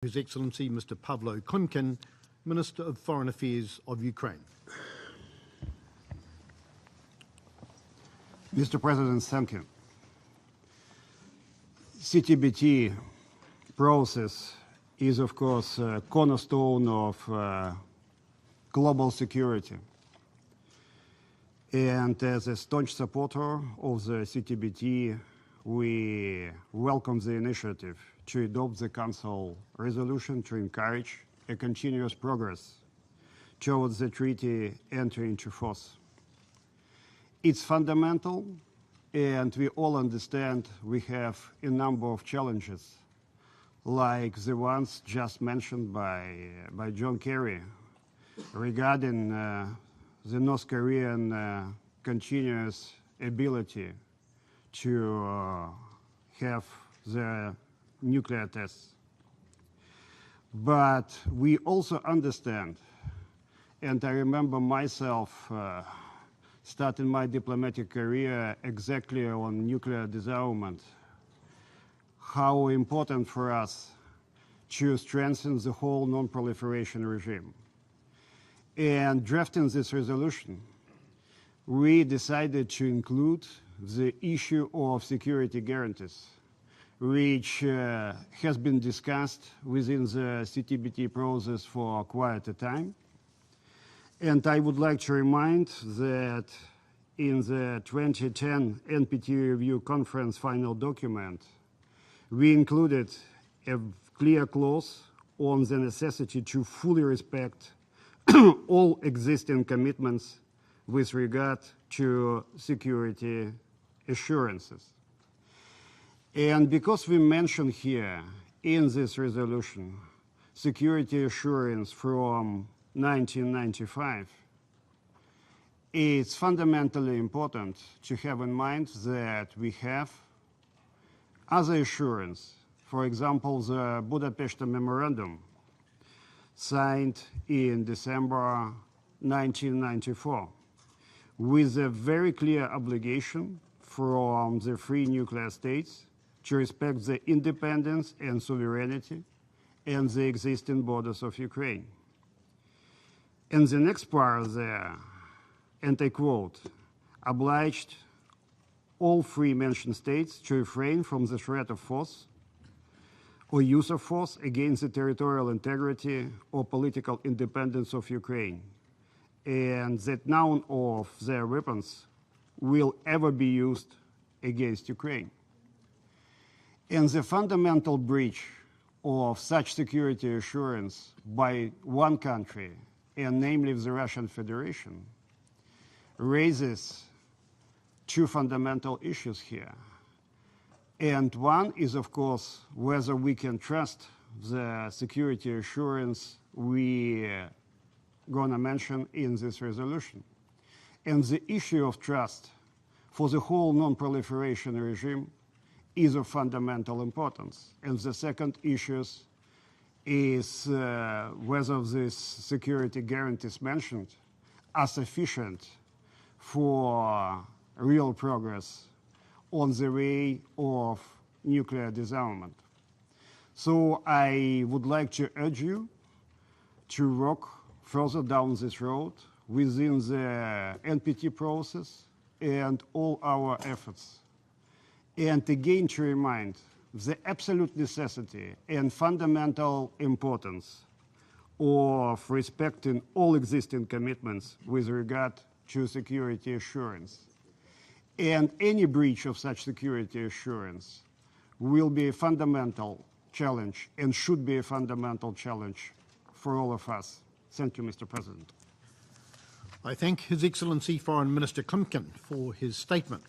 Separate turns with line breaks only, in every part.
His Excellency Mr. Pavlo Klimkin, Minister of Foreign Affairs of Ukraine.
Mr. President, thank you. CTBT process is, of course, a cornerstone of global security. And as a staunch supporter of the CTBT, we welcome the initiative to adopt the Council resolution to encourage a continuous progress towards the treaty entering into force. It's fundamental, and we all understand we have a number of challenges, like the ones just mentioned by John Kerry regarding the North Korean continuous ability to have the nuclear tests. But we also understand, and I remember myself starting my diplomatic career exactly on nuclear disarmament, how important for us to strengthen the whole non-proliferation regime. And drafting this resolution, we decided to include the issue of security guarantees, which has been discussed within the CTBT process for quite a time. And I would like to remind that in the 2010 NPT Review Conference final document, we included a clear clause on the necessity to fully respect all existing commitments with regard to security assurances. And because we mention here in this resolution security assurance from 1995, it's fundamentally important to have in mind that we have other assurance. For example, the Budapest Memorandum signed in December 1994 with a very clear obligation from the free nuclear states to respect the independence and sovereignty and the existing borders of Ukraine. And the next part there, and I quote, obliged all three mentioned states to refrain from the threat of force or use of force against the territorial integrity or political independence of Ukraine, and that none of their weapons will ever be used against Ukraine. And the fundamental breach of such security assurance by one country, and namely the Russian Federation, raises two fundamental issues here. And one is, of course, whether we can trust the security assurance we're going to mention in this resolution. And the issue of trust for the whole non-proliferation regime is of fundamental importance. And the second issue is whether these security guarantees mentioned are sufficient for real progress on the way of nuclear disarmament. So I would like to urge you to work further down this road within the NPT process and all our efforts. And again to remind the absolute necessity and fundamental importance of respecting all existing commitments with regard to security assurance. And any breach of such security assurance will be a fundamental challenge and should be a fundamental challenge for all of us. Thank you, Mr. President.
I thank His Excellency Foreign Minister Klimkin for his statement.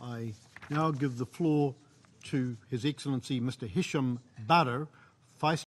I now give the floor to His Excellency Mr. Hisham Badr, Vice